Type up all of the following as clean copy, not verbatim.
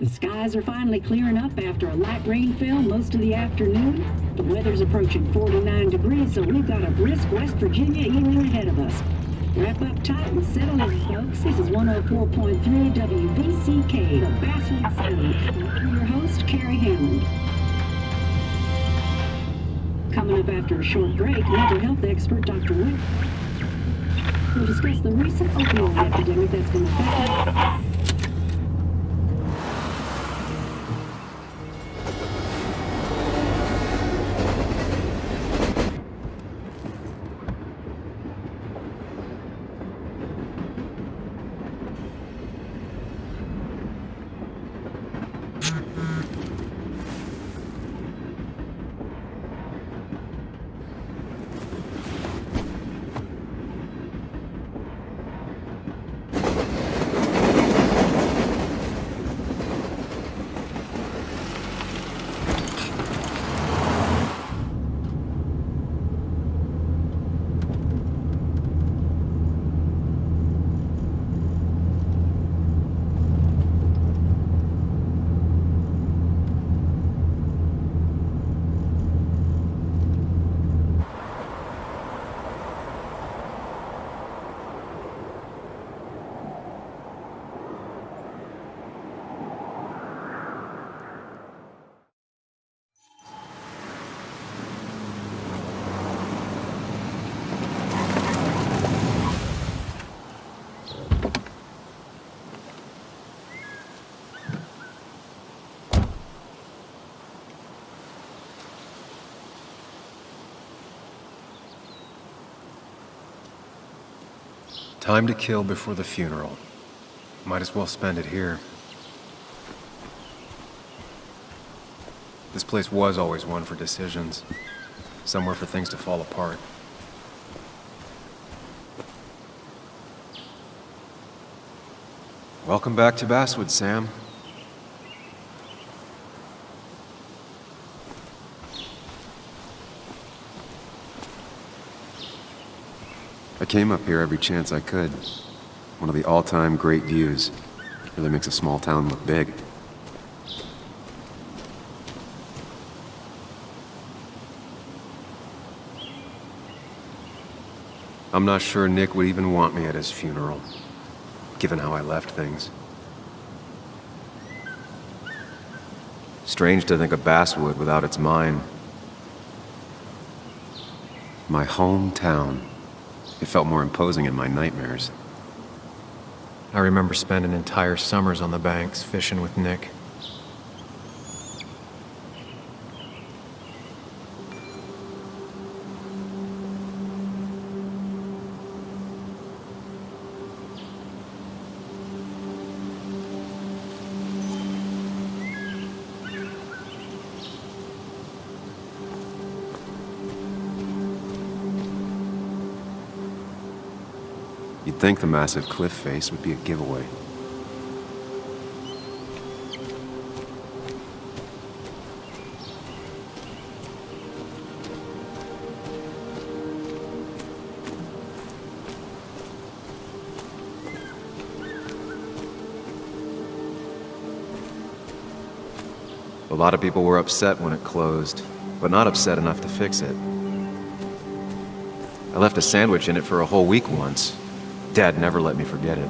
The skies are finally clearing up after a light rainfall most of the afternoon. The weather's approaching 49 degrees, so we've got a brisk West Virginia evening ahead of us. Wrap up tight and settle in, folks. This is 104.3 WVCK, the Basswood Sound. I'm your host, Carrie Hammond. Coming up after a short break, mental health expert Dr. Wick will discuss the recent opioid epidemic that's been affecting. Time to kill before the funeral. Might as well spend it here. This place was always one for decisions. Somewhere for things to fall apart. Welcome back to Basswood, Sam. I came up here every chance I could. One of the all-time great views. Really makes a small town look big. I'm not sure Nick would even want me at his funeral, given how I left things. Strange to think of Basswood without its mine. My hometown. It felt more imposing in my nightmares. I remember spending entire summers on the banks fishing with Nick. You'd think the massive cliff face would be a giveaway. A lot of people were upset when it closed, but not upset enough to fix it. I left a sandwich in it for a whole week once. Dad never let me forget it.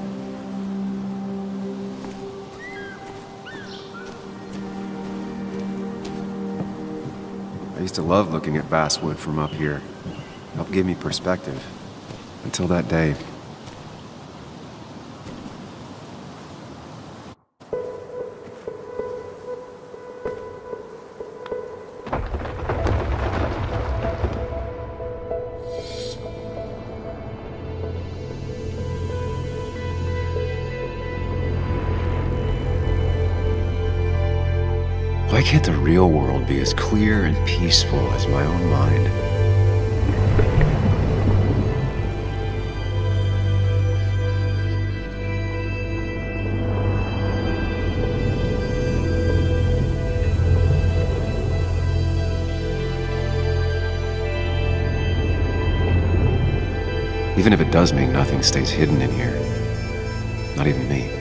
I used to love looking at Basswood from up here. Helped give me perspective. Until that day. Why can't the real world be as clear and peaceful as my own mind? Even if it does mean nothing stays hidden in here. Not even me.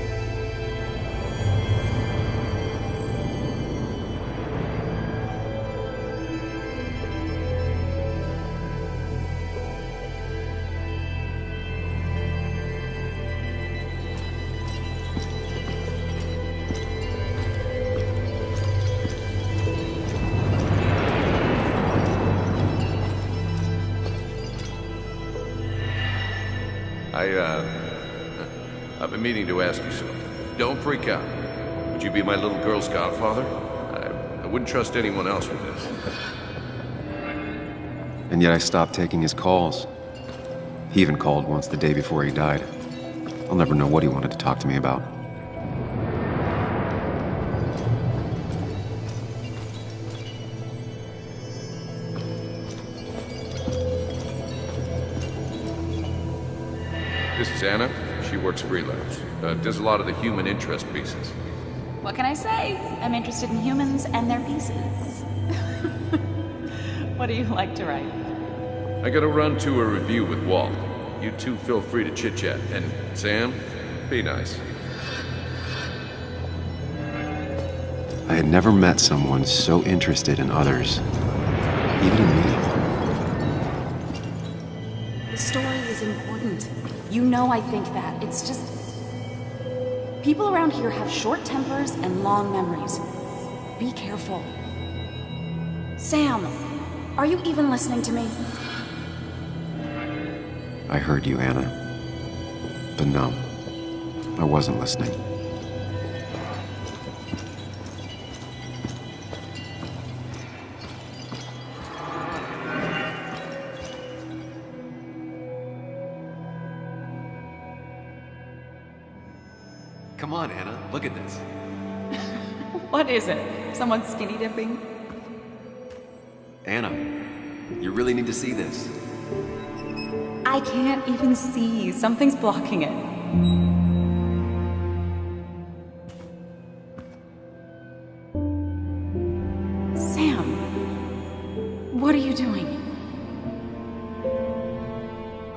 I've been meaning to ask you something. Don't freak out. Would you be my little girl's godfather? I wouldn't trust anyone else with this. And yet I stopped taking his calls. He even called once the day before he died. I'll never know what he wanted to talk to me about. This is Anna. She works freelance. Does a lot of the human interest pieces. What can I say? I'm interested in humans and their pieces. What do you like to write? I gotta run to a review with Walt. You two feel free to chit-chat. And Sam, be nice. I had never met someone so interested in others, even in me. The story is important. You know I think that. It's just... people around here have short tempers and long memories. Be careful. Sam, are you even listening to me? I heard you, Anna. But no, I wasn't listening. Come on, Anna, look at this. What is it? Someone skinny dipping? Anna, you really need to see this. I can't even see. Something's blocking it. Sam, what are you doing?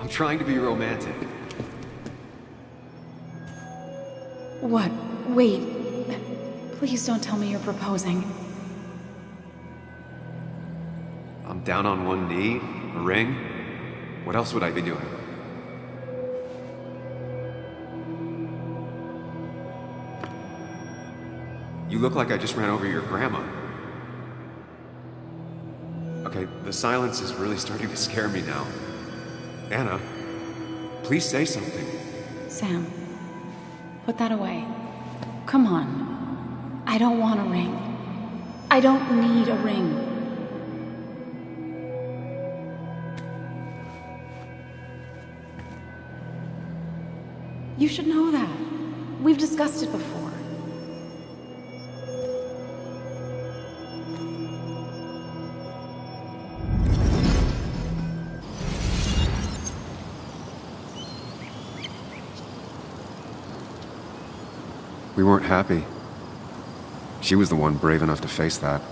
I'm trying to be romantic. What? Wait. Please don't tell me you're proposing. I'm down on one knee, a ring. What else would I be doing? You look like I just ran over your grandma. Okay, the silence is really starting to scare me now. Anna, please say something. Sam, put that away. Come on. I don't want a ring. I don't need a ring. You should know that. We've discussed it before. We weren't happy. She was the one brave enough to face that.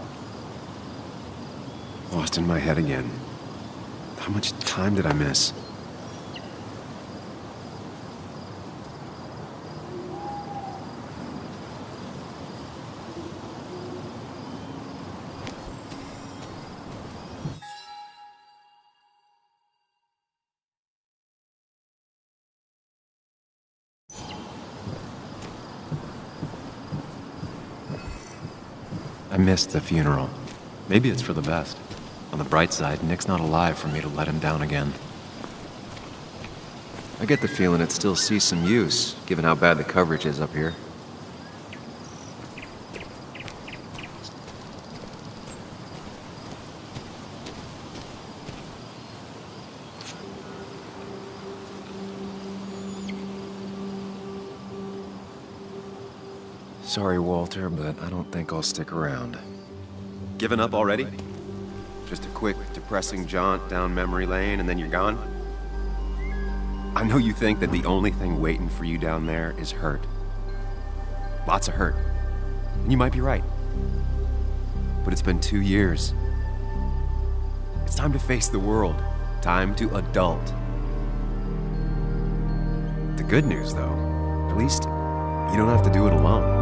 Lost in my head again. How much time did I miss? I missed the funeral. Maybe it's for the best. On the bright side, Nick's not alive for me to let him down again. I get the feeling it still sees some use, given how bad the coverage is up here. Sorry, Walter, but I don't think I'll stick around. Given up already? Just a quick, depressing jaunt down memory lane and then you're gone? I know you think that the only thing waiting for you down there is hurt. Lots of hurt. And you might be right. But it's been 2 years. It's time to face the world. Time to adult. The good news, though, at least you don't have to do it alone.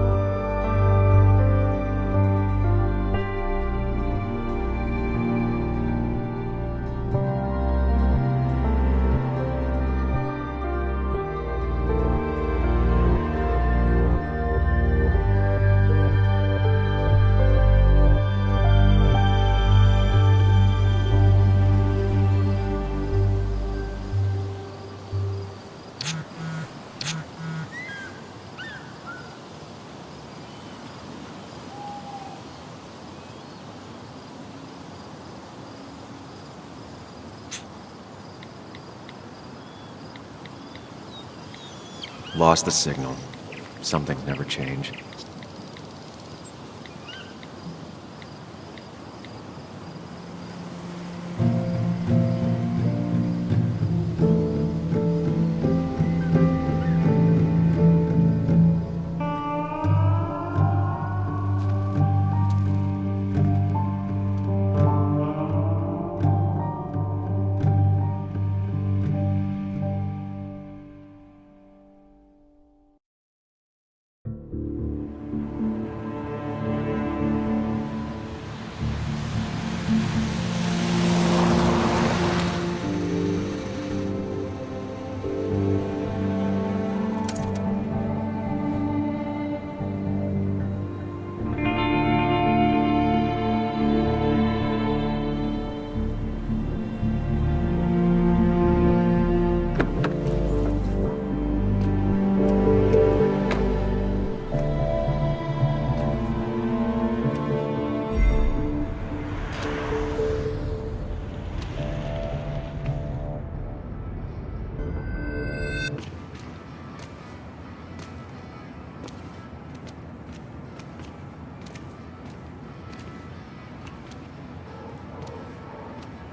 Lost the signal. Some things never change.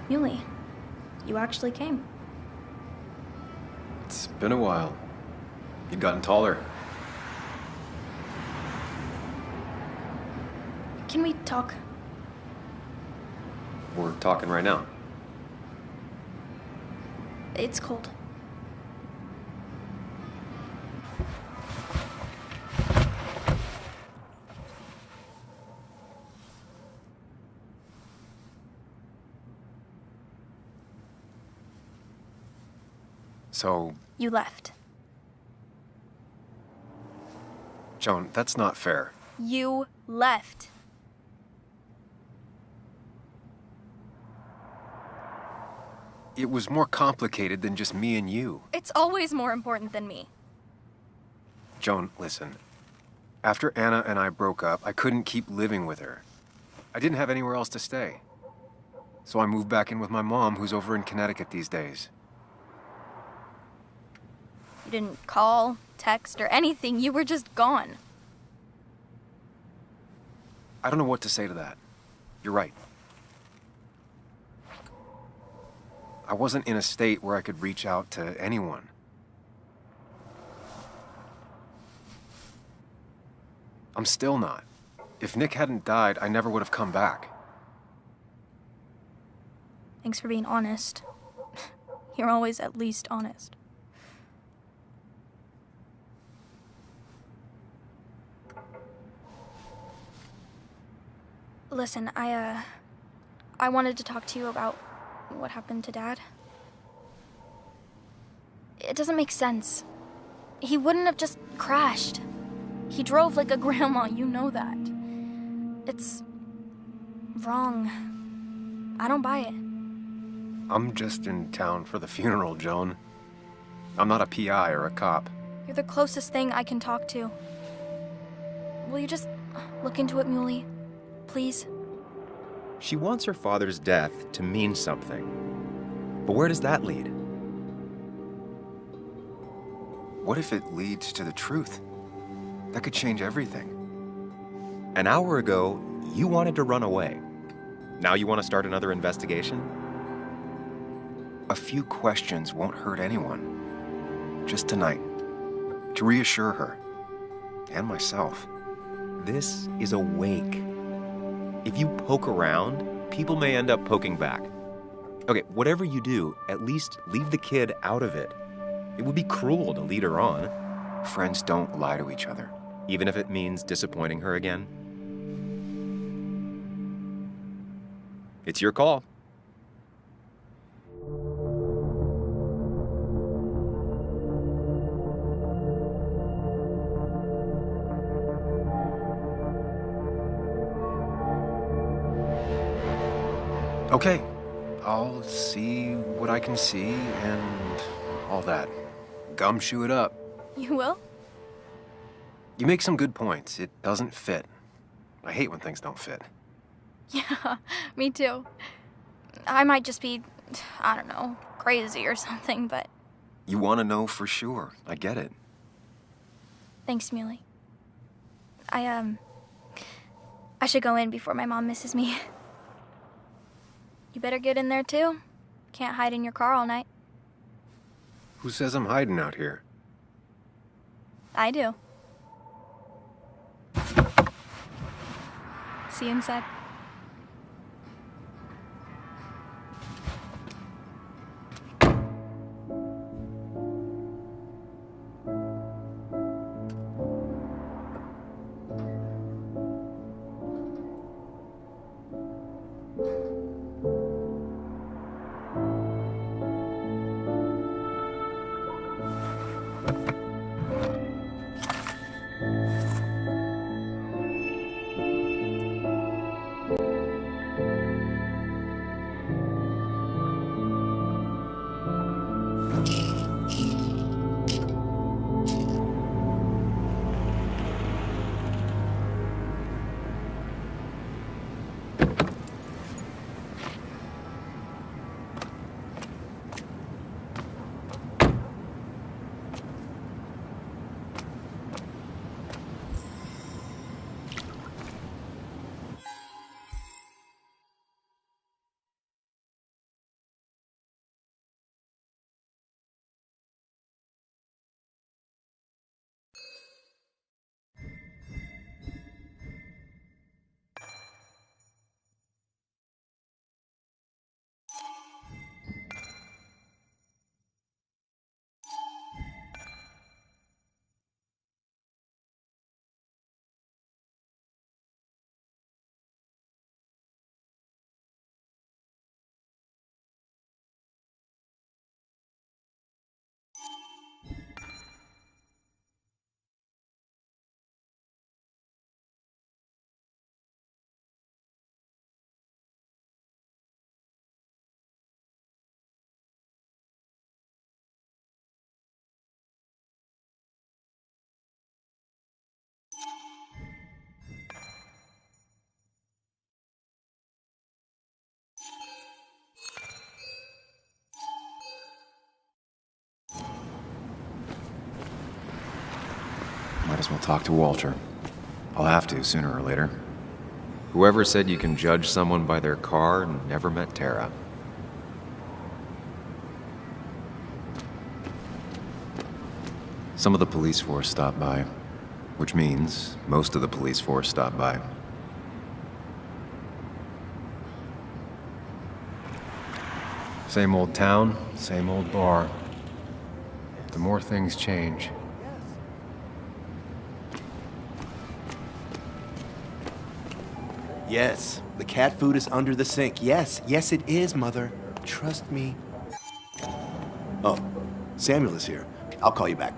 Muley, you actually came. It's been a while. You've gotten taller. Can we talk? We're talking right now. It's cold. So, You left. Joan, that's not fair. You left. It was more complicated than just me and you. It's always more important than me. Joan, listen. After Anna and I broke up, I couldn't keep living with her. I didn't have anywhere else to stay. So I moved back in with my mom, who's over in Connecticut these days. You didn't call, text, or anything. You were just gone. I don't know what to say to that. You're right. I wasn't in a state where I could reach out to anyone. I'm still not. If Nick hadn't died, I never would have come back. Thanks for being honest. You're always at least honest. Listen, I wanted to talk to you about what happened to Dad. It doesn't make sense. He wouldn't have just crashed. He drove like a grandma, you know that. It's wrong. I don't buy it. I'm just in town for the funeral, Joan. I'm not a PI or a cop. You're the closest thing I can talk to. Will you just look into it, Muley? Please? She wants her father's death to mean something. But where does that lead? What if it leads to the truth? That could change everything. An hour ago, you wanted to run away. Now you want to start another investigation? A few questions won't hurt anyone. Just tonight. To reassure her. And myself. This is a wake. If you poke around, people may end up poking back. Okay, whatever you do, at least leave the kid out of it. It would be cruel to lead her on. Friends don't lie to each other. Even if it means disappointing her again. It's your call. Okay, I'll see what I can see and all that. Gumshoe it up. You will? You make some good points. It doesn't fit. I hate when things don't fit. Yeah, me too. I might just be, I don't know, crazy or something, but... You want to know for sure. I get it. Thanks, Muley. I should go in before my mom misses me. You better get in there, too. Can't hide in your car all night. Who says I'm hiding out here? I do. See you inside. Might as well talk to Walter. I'll have to, sooner or later. Whoever said you can judge someone by their car never met Tara. Some of the police force stopped by, which means most of the police force stopped by. Same old town, same old bar. The more things change. Yes, the cat food is under the sink. Yes, yes it is, Mother. Trust me. Oh, Samuel is here. I'll call you back.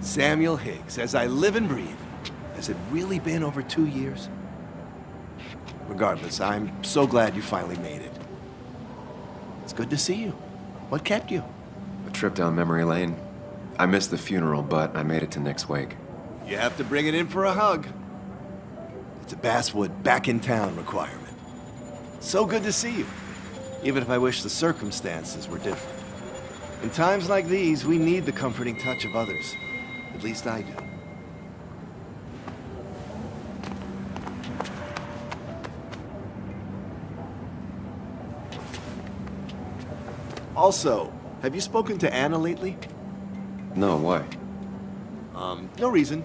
Samuel Higgs, as I live and breathe. Has it really been over 2 years? Regardless, I'm so glad you finally made it. It's good to see you. What kept you? A trip down memory lane. I missed the funeral, but I made it to Nick's wake. You have to bring it in for a hug. It's a Basswood back in town requirement. So good to see you, even if I wish the circumstances were different. In times like these, we need the comforting touch of others. At least I do. Also, have you spoken to Anna lately? No, why? No reason.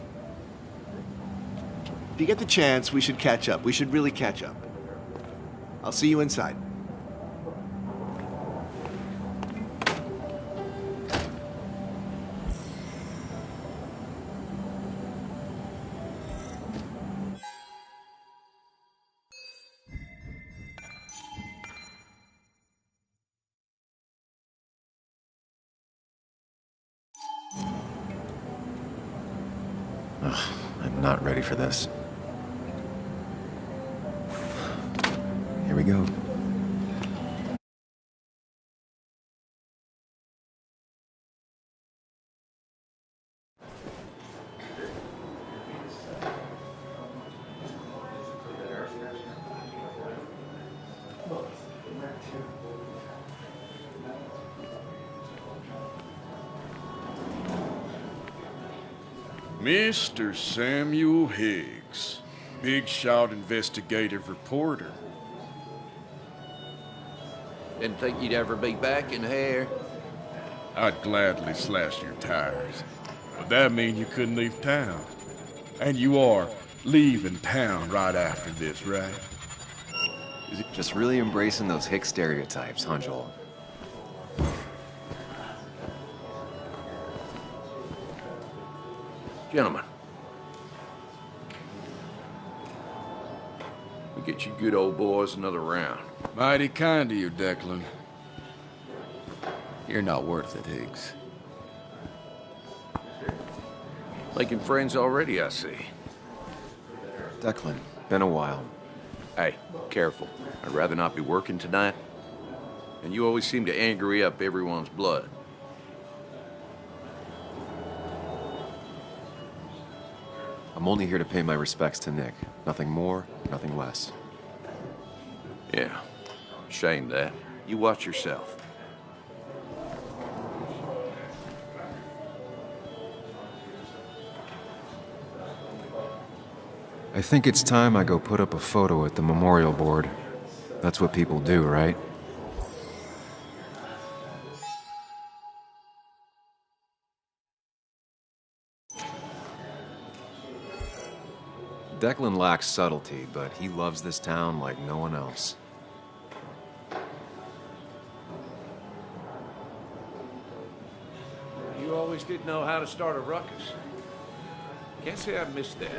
If you get the chance, we should catch up. We should really catch up. I'll see you inside. I'm not ready for this. Here we go. Mr. Samuel Higgs, big shot investigative reporter. Didn't think you'd ever be back in here. I'd gladly slash your tires. But that mean you couldn't leave town. And you are leaving town right after this, right? Just really embracing those hick stereotypes, huh, Joel? Gentlemen. We get you good old boys another round. Mighty kind of you, Declan. You're not worth it, Higgs. Making friends already, I see. Declan, been a while. Hey, careful. I'd rather not be working tonight. And you always seem to angry up everyone's blood. I'm only here to pay my respects to Nick. Nothing more, nothing less. Yeah, shame that. You watch yourself. I think it's time I go put up a photo at the memorial board. That's what people do, right? Declan lacks subtlety, but he loves this town like no one else. You always did know how to start a ruckus. Can't say I missed that.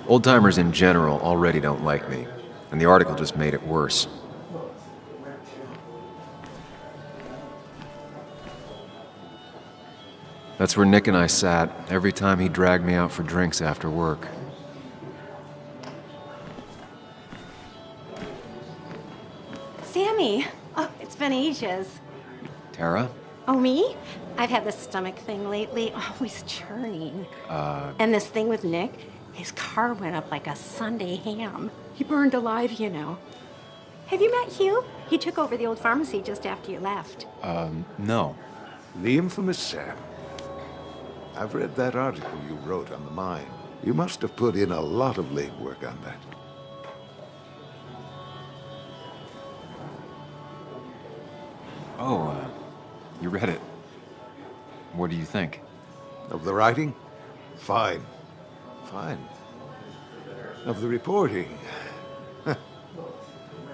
Old-timers in general already don't like me, and the article just made it worse. That's where Nick and I sat every time he dragged me out for drinks after work. Sammy! Oh, it's been ages. Tara? Oh, me? I've had this stomach thing lately, always churning. And this thing with Nick, his car went up like a Sunday ham. He burned alive, you know. Have you met Hugh? He took over the old pharmacy just after you left. No. The infamous Sam. I've read that article you wrote on the mine. You must have put in a lot of legwork on that. Oh, you read it. What do you think? Of the writing? Fine. Fine. Of the reporting?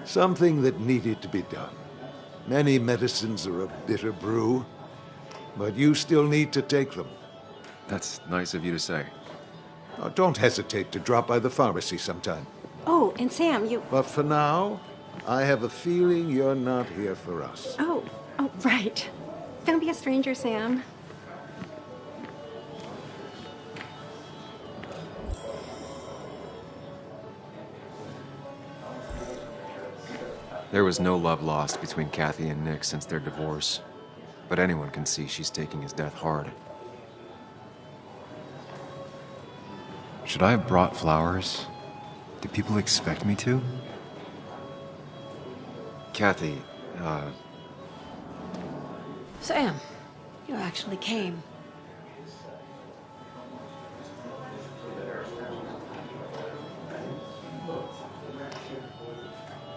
Something that needed to be done. Many medicines are a bitter brew, but you still need to take them. That's nice of you to say. Oh, don't hesitate to drop by the pharmacy sometime. Oh, and Sam, you... But for now, I have a feeling you're not here for us. Oh, right. Don't be a stranger, Sam. There was no love lost between Kathy and Nick since their divorce, but anyone can see she's taking his death hard. Should I have brought flowers? Do people expect me to? Kathy, Sam, you actually came.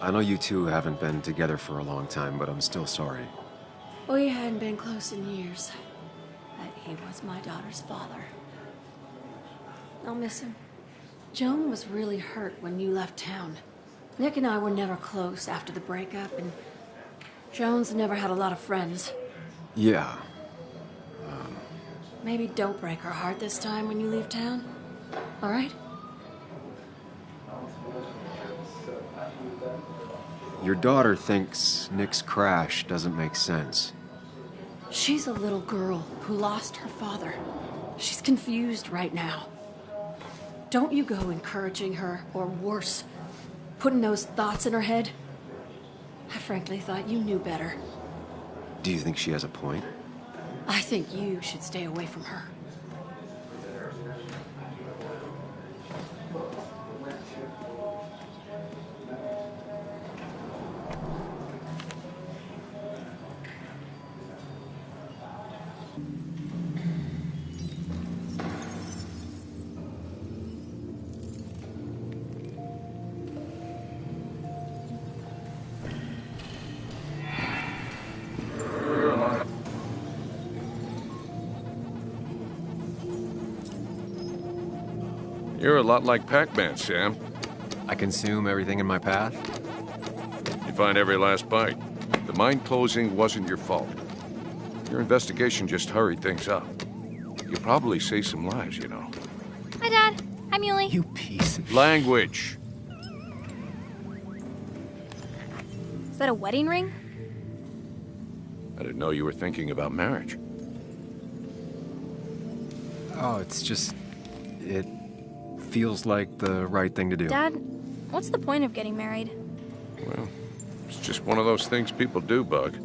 I know you two haven't been together for a long time, but I'm still sorry. We hadn't been close in years, but he was my daughter's father. I'll miss him. Joan was really hurt when you left town. Nick and I were never close after the breakup, and Joan's never had a lot of friends. Yeah. Maybe don't break her heart this time when you leave town, all right? Your daughter thinks Nick's crash doesn't make sense. She's a little girl who lost her father. She's confused right now. Don't you go encouraging her, or worse, putting those thoughts in her head. I frankly thought you knew better. Do you think she has a point? I think you should stay away from her. You're a lot like Pac-Man, Sam. I consume everything in my path? You find every last bite. The mine closing wasn't your fault. Your investigation just hurried things up. You probably saved some lives, you know. Hi, Dad. Hi, Muley. You piece of... Language. Is that a wedding ring? I didn't know you were thinking about marriage. Oh, it's just... It feels like the right thing to do. Dad, what's the point of getting married? Well, it's just one of those things people do, Bug.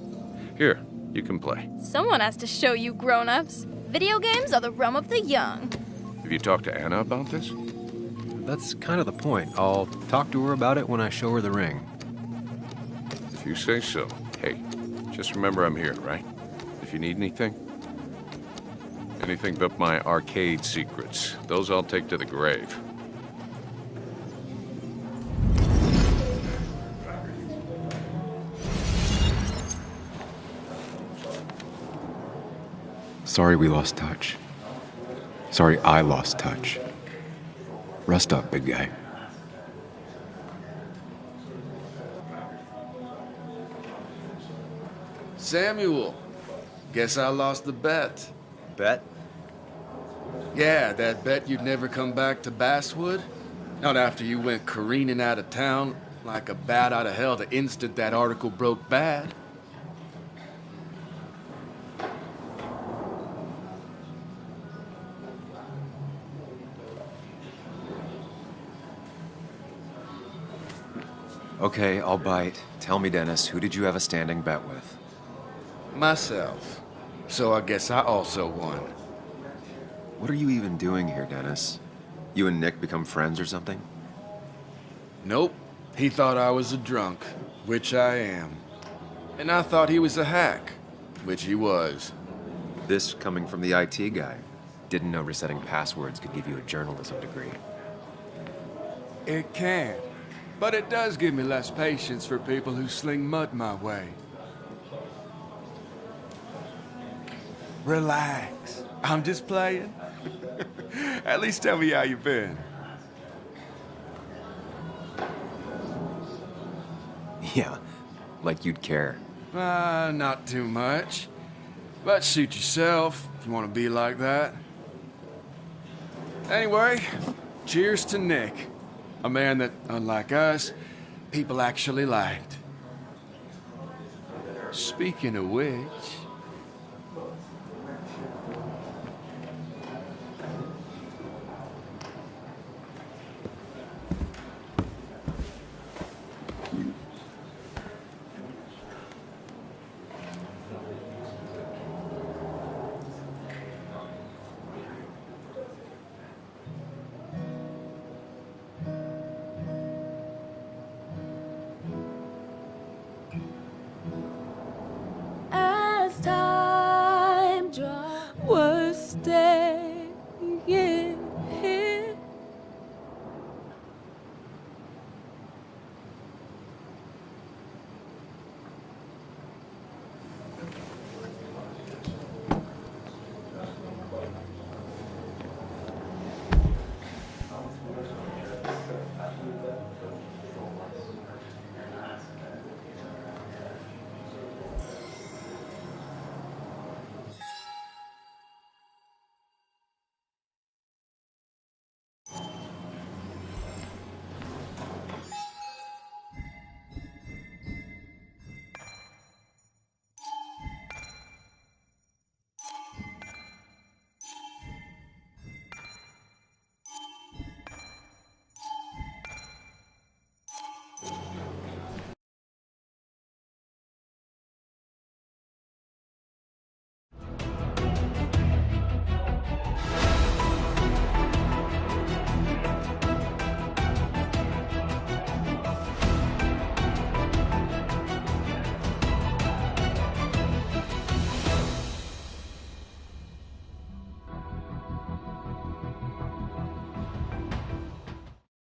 Here, you can play. Someone has to show you grown-ups. Video games are the realm of the young. Have you talked to Anna about this? That's kind of the point. I'll talk to her about it when I show her the ring. If you say so. Hey, just remember I'm here, right? If you need anything. Anything but my arcade secrets. Those I'll take to the grave. Sorry we lost touch. Sorry I lost touch. Rest up, big guy. Samuel, guess I lost the bet. Bet? Yeah, that bet you'd never come back to Basswood. Not after you went careening out of town like a bat out of hell the instant that article broke bad. Okay, I'll bite. Tell me, Dennis, who did you have a standing bet with? Myself. So I guess I also won. What are you even doing here, Dennis? You and Nick become friends or something? Nope. He thought I was a drunk, which I am. And I thought he was a hack, which he was. This coming from the IT guy. Didn't know resetting passwords could give you a journalism degree. It can. But it does give me less patience for people who sling mud my way. Relax. I'm just playing. At least tell me how you been. Yeah, like you'd care. Not too much. But suit yourself if you want to be like that. Anyway, cheers to Nick. A man that, unlike us, people actually liked. Speaking of which... Was